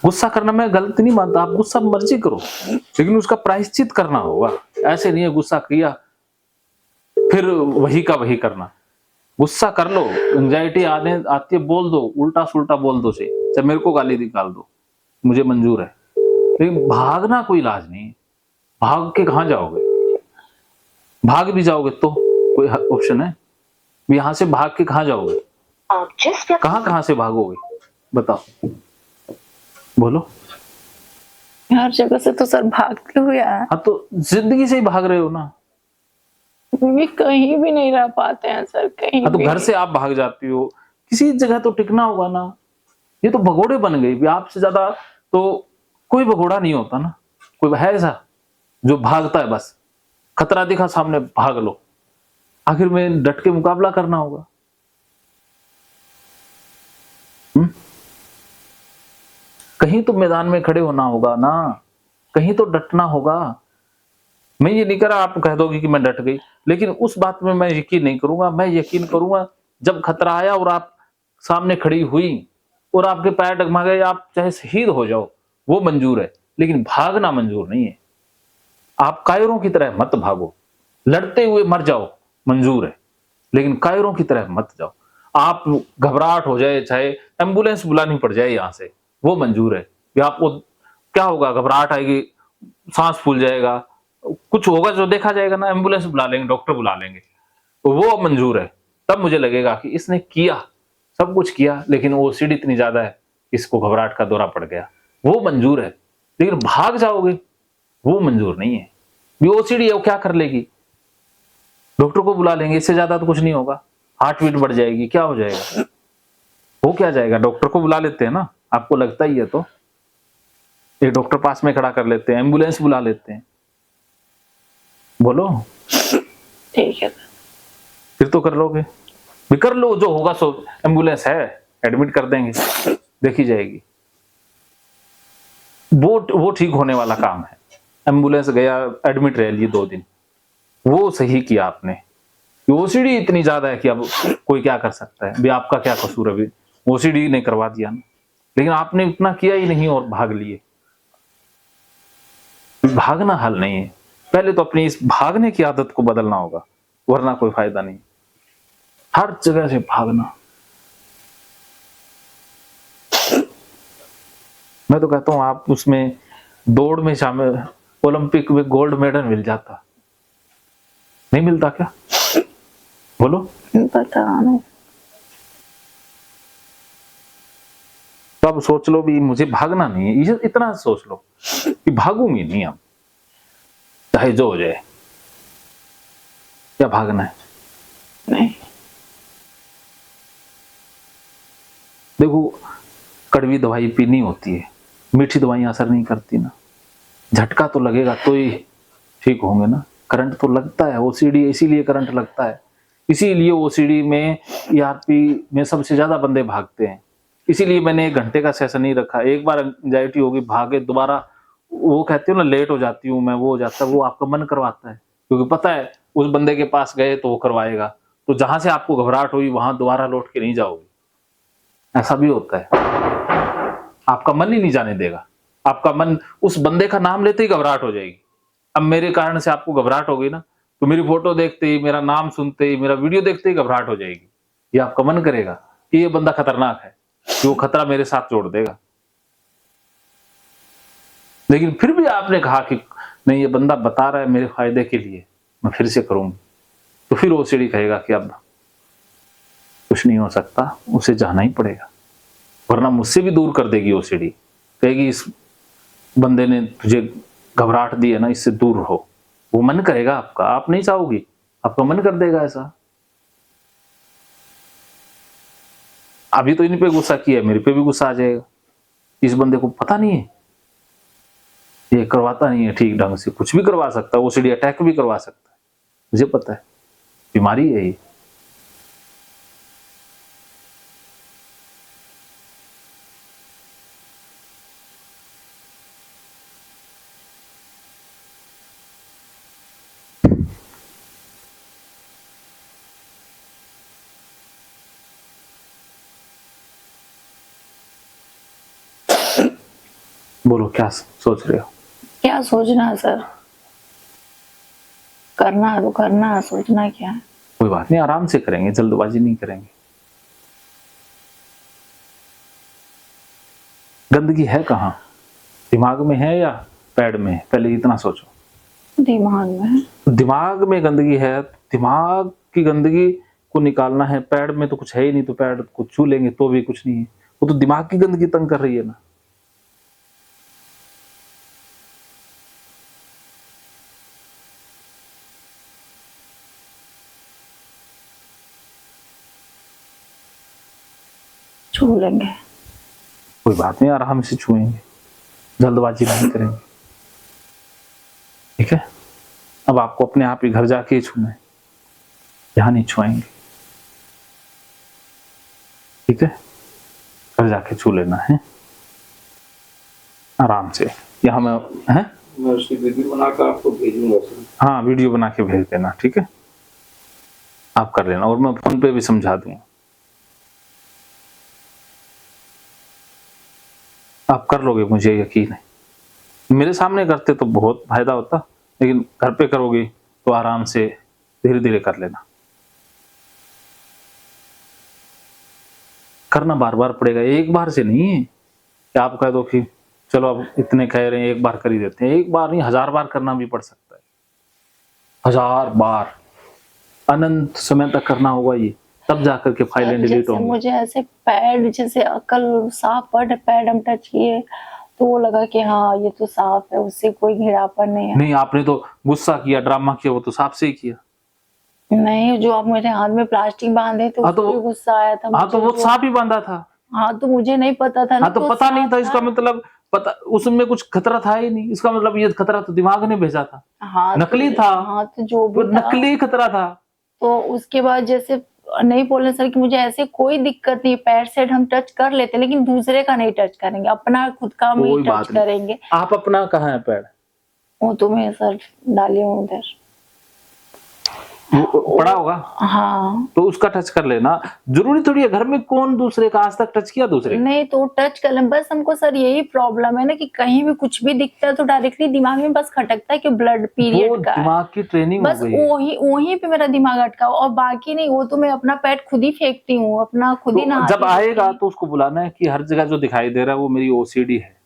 गुस्सा करना मैं गलती नहीं मानता, आप गुस्सा मर्जी करो, लेकिन उसका प्रायश्चित करना होगा। ऐसे नहीं है गुस्सा किया फिर वही का वही करना। गुस्सा कर लो, एंग्जायटी आने आती है बोल दो, उल्टा-सुल्टा बोल दो, चाहे मेरे को गाली निकाल दो, मुझे मंज़ूर है। लेकिन भागना कोई इलाज नहीं है। भाग के कहाँ जाओगे? भाग भी जाओगे तो कोई ऑप्शन है? यहाँ से भाग के कहाँ जाओगे? आप जिस कहाँ-कहाँ से भागोगे? बताओ। बोलो। हर जगह से तो सर भागते हुए आए। हाँ, तो ज़िंदगी से ही भाग रहे हो ना। भी कहीं भी नहीं रह पाते हैं सर, कहीं हाँ, तो भी घर नहीं। से आप भाग जाती हो, किसी जगह तो टिकना होगा ना। ये तो भगोड़े बन गई, आपसे ज़्यादा तो कोई भगोड़ा नहीं होता ना। कोई है ऐसा जो भागता है बस, खतरा दिखा सामने भाग लो। आखिर में डट के मुकाबला करना होगा। हुँ? कहीं तो मैदान में खड़े होना होगा ना, कहीं तो डटना होगा। मैं ये नहीं कह रहा आप कह दोगे कि मैं डट गई, लेकिन उस बात में मैं यकीन नहीं करूँगा। मैं यकीन करूँगा जब खतरा आया और आप सामने खड़ी हुई और आपके पैर डगमगाए, आप चाहे शहीद हो जाओ, वो मंज़ूर है, लेकिन भागना मंज़ूर नहीं है। आप कायरों की तरह मत भागो, लड़ते हुए मर जाओ, मंज़ूर है, लेकिन कायरों की तरह मत जाओ। आप घबराहट हो जाए, चाहे एम्बुलेंस बुलानी पड़ जाए यहाँ से, वो मंज़ूर है कि आपको क्या होगा, घबराहट आएगी, साँस फूल जाएगा, कुछ होगा जो देखा जाएगा ना, एम्बुलेंस बुला लेंगे, डॉक्टर बुला लेंगे, तो वो मंज़ूर है। तब मुझे लगेगा कि इसने किया, सब कुछ किया, लेकिन ओसीडी इतनी ज़्यादा है, इसको घबराहट का दौरा पड़ गया, वो मंज़ूर है। लेकिन भाग जाओगे, वो मंज़ूर नहीं है। ये ओसीडी है, वो क्या कर लेगी? डॉक्टर को बुला लेंगे, इससे ज़्यादा तो कुछ नहीं होगा। हार्ट बीट बढ़ जाएगी, क्या हो जाएगा? हो क्या जाएगा? डॉक्टर को बुला लेते हैं ना, आपको लगता ही है तो। एक डॉक्टर पास में खड़ा कर लेते हैं, एम्बुलेंस बुला लेते हैं। बोलो। ठीक है सर। फिर तो कर लोगे। भी कर लो, जो होगा सो एम्बुलेंस है, एडमिट कर देंगे, देखी जाएगी। वो ठीक होने वाला काम है। एम्बुलेंस गया, एडमिट रह लिए 2 दिन, वो सही किया आपने। ओसीडी इतनी ज़्यादा है कि अब कोई क्या कर सकता है? अभी आपका क्या कसूर है? अभी ओसीडी ने करवा दिया ना, लेकिन आपने उतना किया ही नहीं और भाग लिए। भागना हल नहीं है। पहले तो अपनी इस भागने की आदत को बदलना होगा, वरना कोई फायदा नहीं। हर जगह से भागना। मैं तो कहता हूँ आप उसमें दौड़ में शामिल, ओलंपिक में गोल्ड मेडल मिल जाता। नहीं मिलता क्या? बोलो। पता नहीं। तो अब सोच लो भी मुझे भागना नहीं है, ये इतना सोच लो कि भागूंगी नहीं अब, चाहे जो हो जाए। क्या भागना है? नहीं। देखो, कड़वी दवाई पीनी होती है, मीठी दवाइयां असर नहीं करती ना। झटका तो लगेगा तो ही ठीक होंगे ना। करंट तो लगता है, ओसीडी इसीलिए करंट लगता है। इसीलिए ओसीडी में, ईआरपी में सबसे ज्यादा बंदे भागते हैं। इसीलिए मैंने 1 घंटे का सेशन ही रखा। एक बार एंग्जायटी होगी, भागे दोबारा, वो कहते हो ना लेट हो जाती हूँ मैं, वो हो जाता है, वो आपका मन करवाता है, क्योंकि पता है उस बंदे के पास गए तो वो करवाएगा। तो जहां से आपको घबराहट हुई वहां दोबारा लौट के नहीं जाओगे। ऐसा भी होता है। आपका मन ही नहीं जाने देगा। आपका मन उस बंदे का नाम लेते ही घबराहट हो जाएगी। अब मेरे कारण से आपको घबराहट हो गई ना, तो मेरी फोटो देखते ही, मेरा नाम सुनते ही, मेरा वीडियो देखते ही घबराहट हो जाएगी। ये आपका मन करेगा कि ये बंदा खतरनाक है, कि वो खतरा मेरे साथ जोड़ देगा। लेकिन फिर भी आपने कहा कि नहीं, ये बंदा बता रहा है मेरे फायदे के लिए, मैं फिर से करूंगी, तो फिर ओसीडी कहेगा कि अब कुछ नहीं हो सकता, उसे जाना ही पड़ेगा, वरना मुझसे भी दूर कर देगी ओसीडी। कहेगी इस बंदे ने तुझे घबराहट दी है ना, इससे दूर रहो। वो मन करेगा आपका, आप नहीं चाहोगी, आपका मन कर देगा ऐसा। अभी तो इन पे गुस्सा किया, मेरे पे भी गुस्सा आ जाएगा। इस बंदे को पता नहीं है, ये करवाता नहीं है ठीक ढंग से, कुछ भी करवा सकता है, ओसीडी अटैक भी करवा सकता है, मुझे पता है, बीमारी है ये। बोलो क्या सोच रहे हो? क्या सोचना है सर, करना है तो करना है, सोचना क्या है। कोई बात नहीं, आराम से करेंगे, जल्दबाजी नहीं करेंगे। गंदगी है कहाँ? दिमाग में है या पैड में है? पहले इतना सोचो। दिमाग में है। दिमाग में गंदगी है, दिमाग की गंदगी को निकालना है। पैड में तो कुछ है ही नहीं, तो पैड को छू लेंगे तो भी कुछ नहीं है। वो तो दिमाग की गंदगी तंग कर रही है ना। छू लेंगे। कोई बात नहीं, आराम से छुएंगे, जल्दबाजी नहीं करेंगे, ठीक है? अब आपको अपने आप ही घर जाके ही छूना है, यहाँ नहीं छुआएंगे, ठीक है? घर जाके छू लेना है आराम से। यहाँ मैं उसकी वीडियो बनाकर आपको भेजूंगा सर। हाँ, वीडियो बना के भेज देना, ठीक है? आप कर लेना, और मैं फोन पे भी समझा दूंगा। आप कर लोगे, मुझे यकीन है। मेरे सामने करते तो बहुत फायदा होता, लेकिन घर पे करोगे तो आराम से धीरे धीरे कर लेना। करना बार बार पड़ेगा, एक बार से नहीं है कि आप कह दो कि चलो अब इतने कह रहे हैं एक बार कर ही देते हैं। एक बार नहीं, 1000 बार करना भी पड़ सकता है। 1000 बार अनंत समय तक करना होगा ये, तब जाकर के फाइलें डिलीट जैसे होंगी। मुझे ऐसे पैड, जैसे कल साफ पड़ पैड हम टच किए तो वो लगा कि हाँ ये तो साफ है, उससे कोई घिरापन नहीं है। नहीं, आपने तो गुस्सा किया, ड्रामा किया, वो तो साफ से ही किया। नहीं, जो आप मेरे हाथ में प्लास्टिक बांधे तो हाँ, तो उसपे गुस्सा आया था हाँ, तो मुझे। वो साफ ही बांधा था। हाँ, तो मुझे नहीं पता था ना। हाँ, तो पता नहीं था, इसका मतलब पता, उसमें कुछ खतरा था ही नहीं। इसका मतलब ये खतरा तो दिमाग ने भेजा था। हाँ, नकली तो, था। हाँ, तो जो वो भी था, नकली खतरा था। तो उसके बाद जैसे नहीं बोले सर कि मुझे ऐसे कोई दिक्कत नहीं, पैर सेट हम टच कर लेते लेकिन दूसरे का नहीं टच करेंगे, अपना खुद का हम ही कोई टच बात नहीं। करेंगे। आप अपना कहाँ है पैड? वो तो मैं सर डाली हूँ उधर। वो पड़ा होगा, हाँ, तो उसका टच कर लेना। जरूरी थोड़ी है, घर में कौन दूसरे का आज तक टच किया दूसरे का? नहीं तो टच कर लें, बस हमको सर यही प्रॉब्लम है ना कि कहीं भी कुछ भी दिखता है तो डायरेक्टली दिमाग में बस खटकता है कि ब्लड वो पीरियड का है। दिमाग की ट्रेनिंग हो बस गई है। वहीं पे मेरा दिमाग अटका हुआ, और बाकी नहीं। वो तो मैं अपना पैड खुद ही फेंकती हूँ, अपना खुद ही तो नहाती जब आएगा तो उसको बुलाना है कि हर जगह जो दिखाई दे रहा है वो मेरी ओसीडी है,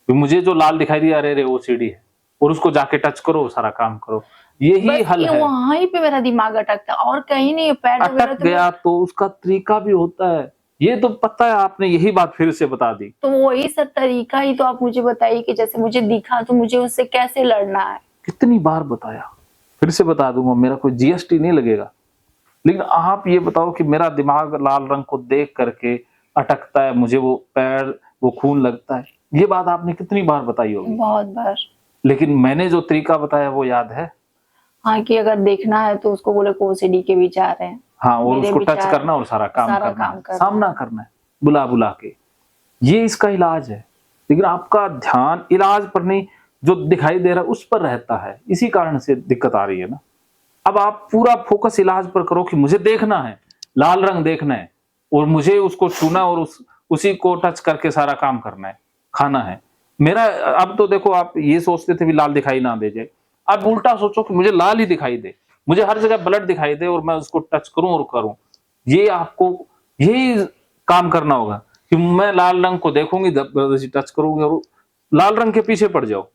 तो मुझे जो लाल दिखाई दिया, अरे ओसीडी है, और उसको जाके टच करो, सारा काम करो। यही हल है। वहीं पे मेरा दिमाग अटकता और कहीं नहीं। पैड वगैरह अटक गया तो उसका तरीका भी होता है, ये तो पता है, आपने यही बात फिर से बता दी। तो वही सर तरीका ही तो आप मुझे बताइए कि जैसे मुझे दिखा तो मुझे उससे कैसे लड़ना है। कितनी बार बताया, फिर से बता दूंगा, मेरा कोई जीएसटी नहीं लगेगा। लेकिन आप ये बताओ कि मेरा दिमाग लाल रंग को देख करके अटकता है, मुझे वो पैर, वो खून लगता है, ये बात आपने कितनी बार बताई होगी। बहुत बार। लेकिन मैंने जो तरीका बताया वो याद है? हाँ, कि अगर देखना है तो उसको बोले ओसीडी के विचार हैं। हाँ, और मेरे उसको टच विचार, करना और सारा काम सारा करना काम है, करना। सामना करना है, बुला बुला के। ये इसका इलाज है। लेकिन आपका ध्यान इलाज पर नहीं, जो दिखाई दे रहा है उस पर रहता है, इसी कारण से दिक्कत आ रही है ना। अब आप पूरा फोकस इलाज पर करो कि मुझे देखना है, लाल रंग देखना है, और मुझे उसको छूना और उसी को टच करके सारा काम करना है, खाना है मेरा। अब तो देखो, आप ये सोचते थे भी लाल दिखाई ना दे जाए, अब उल्टा सोचो कि मुझे लाल ही दिखाई दे, मुझे हर जगह ब्लड दिखाई दे और मैं उसको टच करूं और करूं। ये आपको यही काम करना होगा कि मैं लाल रंग को देखूंगी, टच करूंगी और लाल रंग के पीछे पड़ जाओ।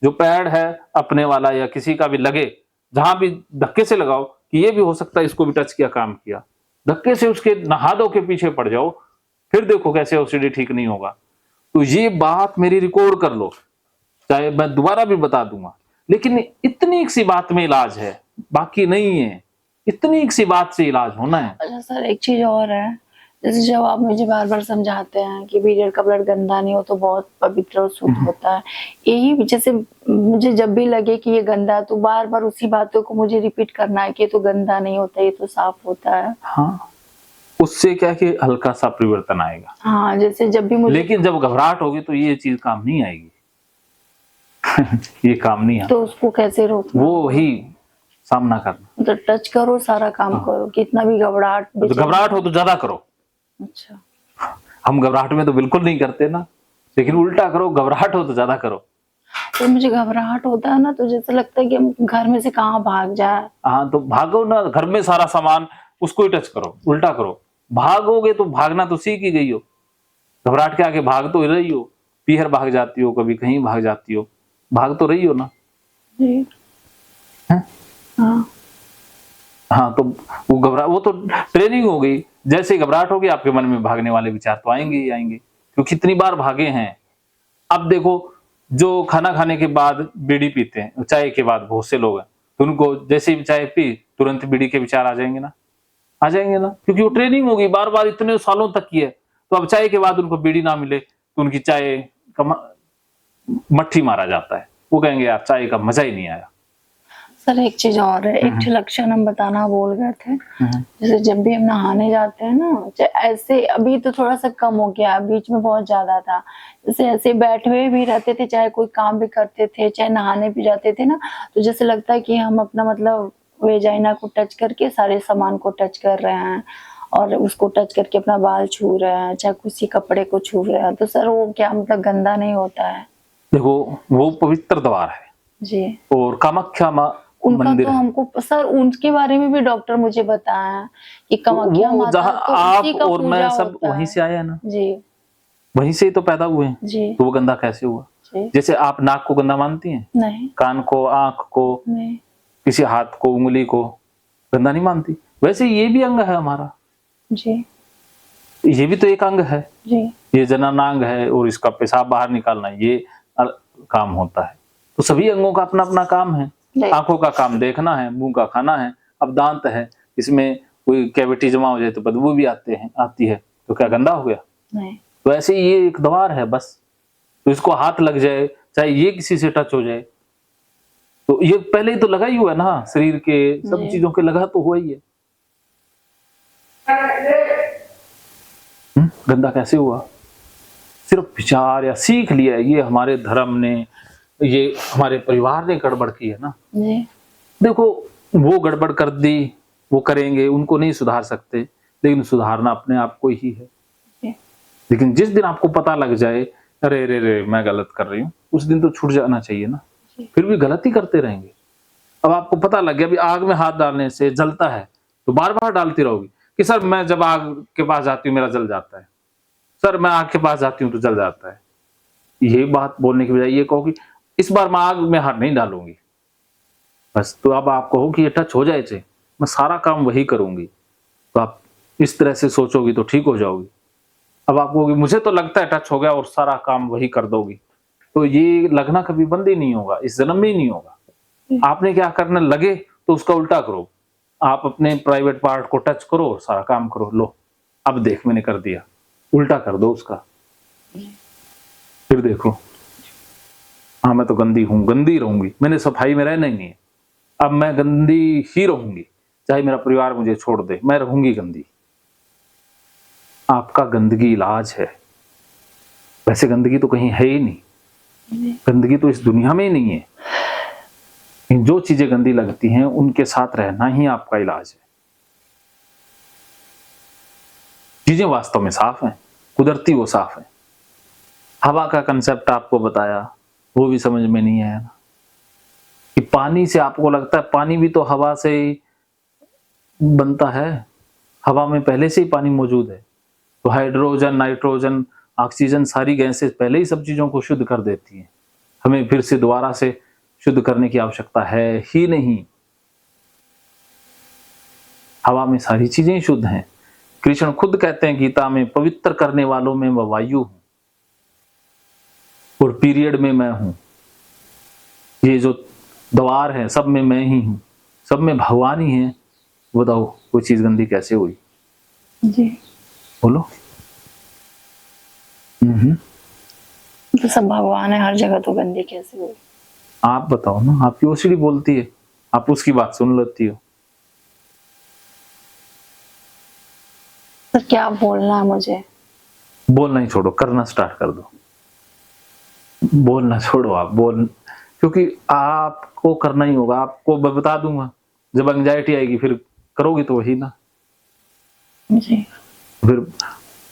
जो पैड है अपने वाला या किसी का भी लगे, जहां भी धक्के से लगाओ कि ये भी हो सकता है इसको भी टच किया, काम किया, धक्के से उसके नहा दो के पीछे पड़ जाओ, फिर देखो कैसे ओसीडी ठीक नहीं होगा। तो ये बात मेरी रिकॉर्ड कर लो, चाहे मैं दोबारा भी बता दूंगा। लेकिन इतनी सी बात में इलाज है, बाकी नहीं है। इतनी सी बात से इलाज होना है। अच्छा सर, एक चीज और है, जैसे जब आप मुझे बार बार समझाते हैं कि पीरियड का ब्लड गंदा नहीं हो तो बहुत पवित्र और शुद्ध होता है, यही जैसे मुझे जब भी लगे कि ये गंदा है तो बार बार उसी बातों को मुझे रिपीट करना है कि ये तो गंदा नहीं होता, ये तो साफ होता है। हाँ, उससे क्या कि हल्का सा परिवर्तन आएगा। हाँ, जैसे जब भी मुझे, लेकिन जब घबराहट होगी तो ये चीज काम नहीं आएगी। ये काम नहीं आता। तो उसको कैसे रोकना? वो वही सामना करना। तो टच करो, सारा काम करो, कितना भी घबराहट, तो घबराहट हो तो ज्यादा करो। अच्छा, हम घबराहट में तो बिल्कुल नहीं करते ना, लेकिन उल्टा करो, घबराहट हो तो ज्यादा करो। तो मुझे घबराहट होता है ना, तो जैसे लगता है कि हम घर में से कहाँ भाग जाए। हाँ तो भागो ना, घर में सारा सामान उसको ही टच करो, उल्टा करो। भागोगे तो भागना तो सीख ही गई हो, घबराहट के आगे भाग तो रही हो, पीहर भाग जाती हो, कभी कहीं भाग जाती हो, भाग तो रही हो ना। जी हैं? हाँ हाँ तो वो तो ट्रेनिंग हो गई। जैसे ही घबराहट होगी आपके मन में भागने वाले विचार तो आएंगे ही आएंगे, क्योंकि कितनी बार भागे हैं। अब देखो, जो खाना खाने के बाद बीड़ी पीते हैं, चाय के बाद बहुत से लोग हैं, तो उनको जैसे ही चाय पी तुरंत बीड़ी के विचार आ जाएंगे ना, आ जाएंगे ना, क्योंकि वो ट्रेनिंग होगी बार बार इतने सालों तक की है। तो अब चाय के बाद उनको बीड़ी ना मिले तो उनकी चाय का मट्ठी मारा जाता है, वो कहेंगे यार चाय का मजा ही नहीं आया। सर, एक चीज और है, एक ठे लक्षण हम बताना भूल गए थे। जैसे जब भी हम नहाने जाते हैं ना, चाहे ऐसे, अभी तो थोड़ा सा कम हो गया, बीच में बहुत ज्यादा था। जैसे ऐसे बैठे हुए भी रहते थे, चाहे कोई काम भी करते थे, चाहे नहाने भी जाते थे ना, तो जैसे लगता है कि हम अपना मतलब वेजाइना को टच करके सारे सामान को टच कर रहे हैं, और उसको टच करके अपना बाल छू रहे हैं, चाहे किसी कपड़े को छू रहे हैं। तो सर वो क्या मतलब गंदा नहीं होता है? देखो, वो पवित्र द्वार है जी। और कामाख्या माँ उनका मंदिर तो है। हमको सर, उनके बारे में भी डॉक्टर मुझे बताया है कि कामाख्या वो माता, जहाँ तो आप उसी का और पूजा मैं सब होता वहीं है। से आए हैं ना, जी वहीं से ही तो पैदा हुए हैं, जी तो वो गंदा कैसे हुआ? जी। जैसे आप नाक को गंदा मानती हैं, नहीं कान को, आंख को, नहीं। किसी हाथ को, उंगली को गंदा नहीं मानती, वैसे ये भी अंग है हमारा, जी ये भी तो एक अंग है। जी ये जननांग है और इसका पेशाब बाहर निकालना ये काम होता है। तो सभी अंगों का अपना अपना काम है। जी। आंखों का काम देखना है, मुंह का खाना है। अब दांत है, इसमें कोई कैविटी जमा हो जाए तो बदबू भी आती है, तो क्या गंदा हो गया? नहीं। तो ऐसे ही ये एक द्वार है बस। तो इसको हाथ लग जाए, चाहे ये किसी से टच हो जाए, तो ये पहले ही तो लगा ही हुआ है ना, शरीर के सब जी। चीजों के लगा तो हुआ ही है। गंदा कैसे हुआ? सिर्फ विचार या सीख लिया, ये हमारे धर्म ने, ये हमारे परिवार ने गड़बड़ की है ना। जी देखो, वो गड़बड़ कर दी, वो करेंगे, उनको नहीं सुधार सकते, लेकिन सुधारना अपने आप को ही है। जी। लेकिन जिस दिन आपको पता लग जाए अरे रे रे मैं गलत कर रही हूँ, उस दिन तो छूट जाना चाहिए ना। जी। फिर भी गलती करते रहेंगे। अब आपको पता लग गया, अभी आग में हाथ डालने से जलता है, तो बार बार डालती रहोगी कि सर मैं जब आग के पास जाती हूँ मेरा जल जाता है, सर मैं आग के पास जाती हूँ तो जल जाता है। ये बात बोलने की बजाय ये कहो कि इस बार मैं आग में हाथ नहीं डालूंगी, बस। तो अब आप कहो कि ये टच हो जाए चे, मैं सारा काम वही करूंगी, तो आप इस तरह से सोचोगी तो ठीक हो जाओगी। अब आप कहोगे मुझे तो लगता है टच हो गया, और सारा काम वही कर दोगी, तो ये लगना कभी बंद ही नहीं होगा, इस जन्म में ही नहीं होगा। आपने क्या करने लगे तो उसका उल्टा करो, आप अपने प्राइवेट पार्ट को टच करो और सारा काम करो। लो अब देख मैंने कर दिया, उल्टा कर दो उसका, फिर देखो हाँ मैं तो गंदी हूं, गंदी रहूंगी, मैंने सफाई में रहना ही नहीं है, अब मैं गंदी ही रहूंगी, चाहे मेरा परिवार मुझे छोड़ दे, मैं रहूंगी गंदी। आपका गंदगी इलाज है, वैसे गंदगी तो कहीं है ही नहीं, गंदगी तो इस दुनिया में ही नहीं है। जो चीजें गंदी लगती हैं उनके साथ रहना ही आपका इलाज है। चीजें वास्तव में साफ हैं, कुदरती वो साफ है। हवा का कंसेप्ट आपको बताया, वो भी समझ में नहीं आया ना, कि पानी से आपको लगता है पानी भी तो हवा से ही बनता है, हवा में पहले से ही पानी मौजूद है। तो हाइड्रोजन, नाइट्रोजन, ऑक्सीजन सारी गैसें पहले ही सब चीजों को शुद्ध कर देती हैं, हमें फिर से दोबारा से शुद्ध करने की आवश्यकता है ही नहीं। हवा में सारी चीजें शुद्ध हैं। कृष्ण खुद कहते हैं गीता में, पवित्र करने वालों में मैं वायु हूं और पीरियड में मैं हूं। ये जो द्वार है सब में मैं ही हूं, सब में भगवान ही है। बताओ कोई चीज गंदी कैसे हुई? जी बोलो। तो सब भगवान है, हर जगह तो गंदी कैसे हुई? आप बताओ ना, आपकी ओसीडी बोलती है, आप उसकी बात सुन लेती हो। सर क्या बोलना है मुझे? बोलना ही छोड़ो, करना स्टार्ट कर दो। बोलना छोड़ो, आप बोल, क्योंकि आपको करना ही होगा। आपको मैं बता दूंगा, जब एंजाइटी आएगी फिर करोगी तो वही ना। जी फिर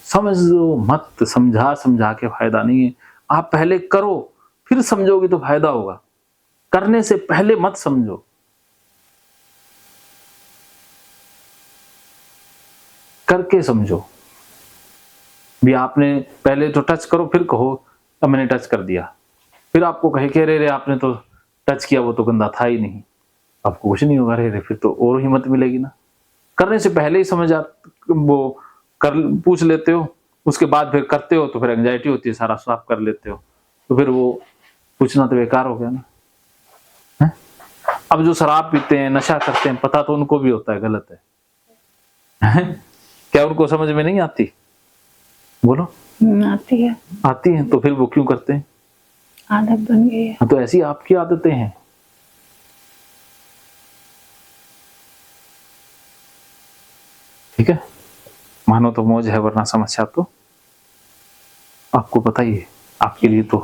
समझ लो मत, समझा समझा के फायदा नहीं है। आप पहले करो, फिर समझोगे तो फायदा होगा। करने से पहले मत समझो। करके समझो। भी आपने पहले तो टच करो, फिर कहो अब मैंने टच कर दिया, फिर आपको कहे कि अरे रे आपने तो टच किया, वो तो गंदा था ही नहीं, आपको कुछ नहीं होगा। अरे फिर तो और हिम्मत मिलेगी ना। करने से पहले ही समझ वो कर पूछ लेते हो, उसके बाद फिर करते हो तो फिर एंजाइटी होती है, सारा साफ कर लेते हो, तो फिर वो पूछना तो बेकार हो गया ना। है? अब जो शराब पीते हैं, नशा करते हैं, पता तो उनको भी होता है गलत है। क्या उनको समझ में नहीं आती? बोलो। आती है। आती है, तो फिर वो क्यों करते हैं? आदत बन गई है। तो ऐसी आपकी आदतें हैं। ठीक है, मानो तो मौज है, वरना समस्या तो आपको पता ही है, आपके लिए तो